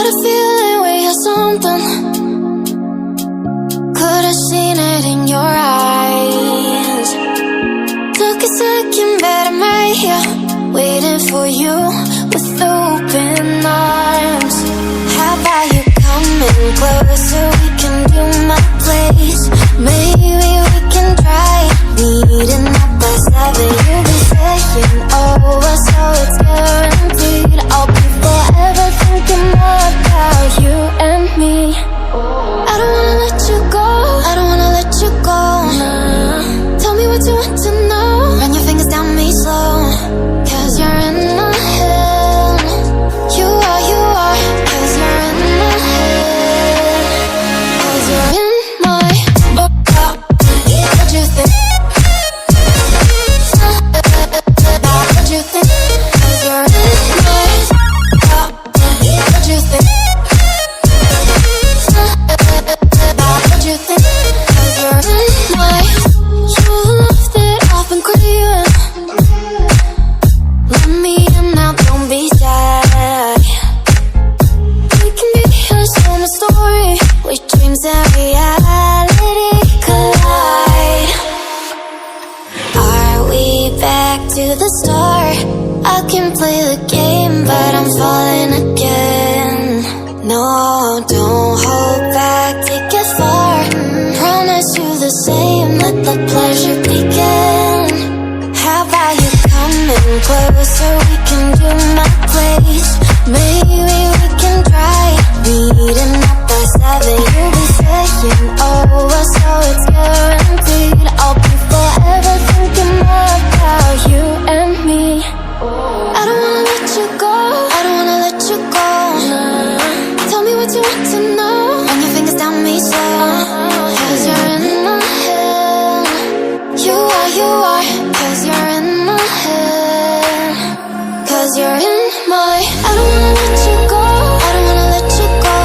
Had a feeling we had something. Could have seen it in your eyes. Took a second, but I'm right here, waiting for you with open arms. How about you coming closer? We can do my place. Maybe we can try meeting up by 7. You'll be saying over, so it's guaranteed. I'll be forever thinking more about you and me. I don't wanna let you go, I don't wanna let you go. Tell me what you want to know. Run your fingers down me slow, 'cause you're in my head. You are, cause you're in my head. 'Cause you're in my what you think? What you think? 'Cause you're in my what you think? What you think? 'Cause you're in my. You left it off and craving. Let me in now, don't be shy. We can be here, share my story, where dreams and reality collide. Are we back to the start? I can play the game, but I'm falling again. No, don't hold back, take it far. Promise you the same, let the pleasure begin. How about you coming closer? We can do my place. Maybe we can try meeting up by 7. You'll be saying over, so it's guaranteed. I'll be forever thinking more about you and me. I don't wanna let you go, I don't wanna let you go. Tell me what you want to know. Run your fingers down me slow, 'cause you're in my head. You are, 'cause you're in my head. 'Cause you're in my. I don't wanna let you go, I don't wanna let you go.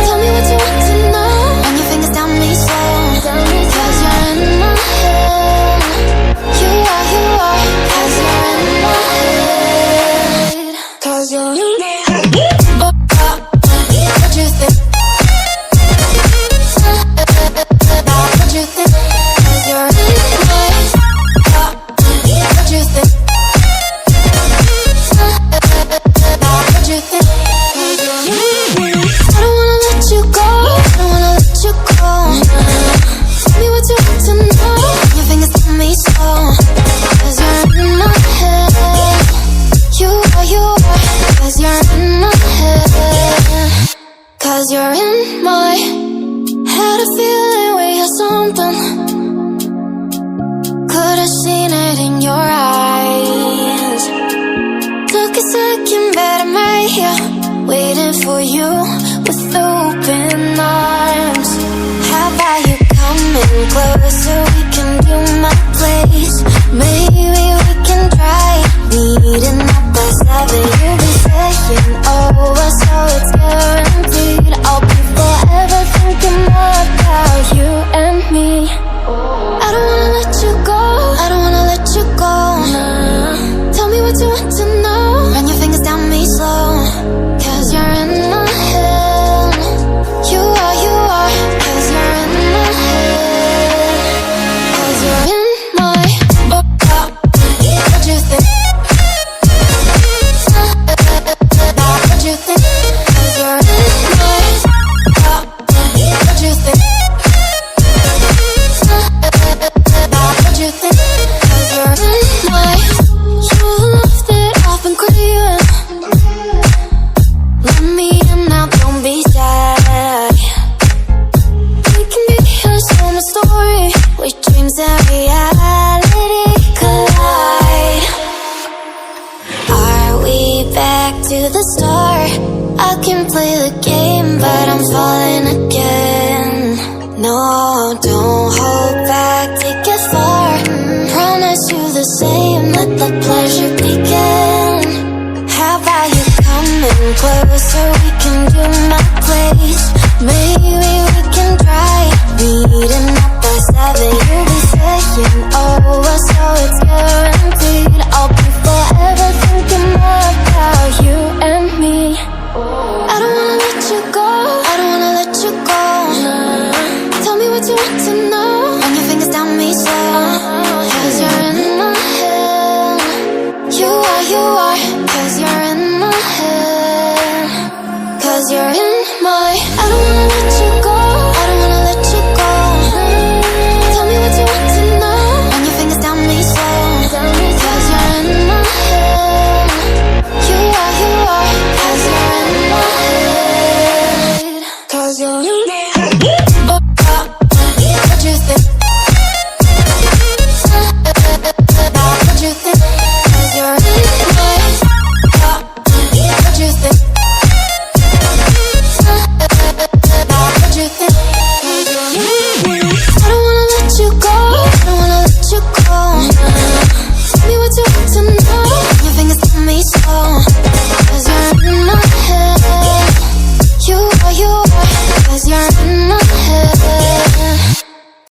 Tell me what you want to know. Run your fingers down me slow, 'cause you're in my head. You are, 'cause you're in my head. 'Cause you're in my head. What you think? What you think? 'Cause you're in my. What you think? What you think? 'Cause you're in my. I don't wanna let you go, I don't wanna let you go. Tell me what you want to know. Your fingers tell me slow, 'cause you're in my head. You are, 'cause you're in my head. 'Cause you're in my. Had a feeling we had something. Could have seen it in your eyes. Took a second, but I'm right here, waiting for you with open arms. How about you coming closer? We can do my place. Maybe we can try meeting up by 7. You'll be saying over, so it's guaranteed. I'll be forever thinking more about you and me. I don't wanna let you go, I don't wanna let you go. Tell me what you want to know. Run your fingers down me slow, 'cause you're in my head. You are, 'cause you're in my head. 'Cause you're in my. What you think? What you think? 'Cause you're in my. What you think? What you think? 'Cause you're in my. You left it off and craving. Let me in now, don't be shy. We can be here, share my story, where dreams and reality collide. Are we back to the start? I can play the game, but I'm falling again. No, don't hold back, take it far. Promise you the same, let the pleasure begin. How about you coming closer? We can do my place. Maybe we can try meeting up by 7. You'll be saying over, so it's guaranteed. I'll be forever thinking more about you and me. you are, 'cause you're in my head, 'cause you're in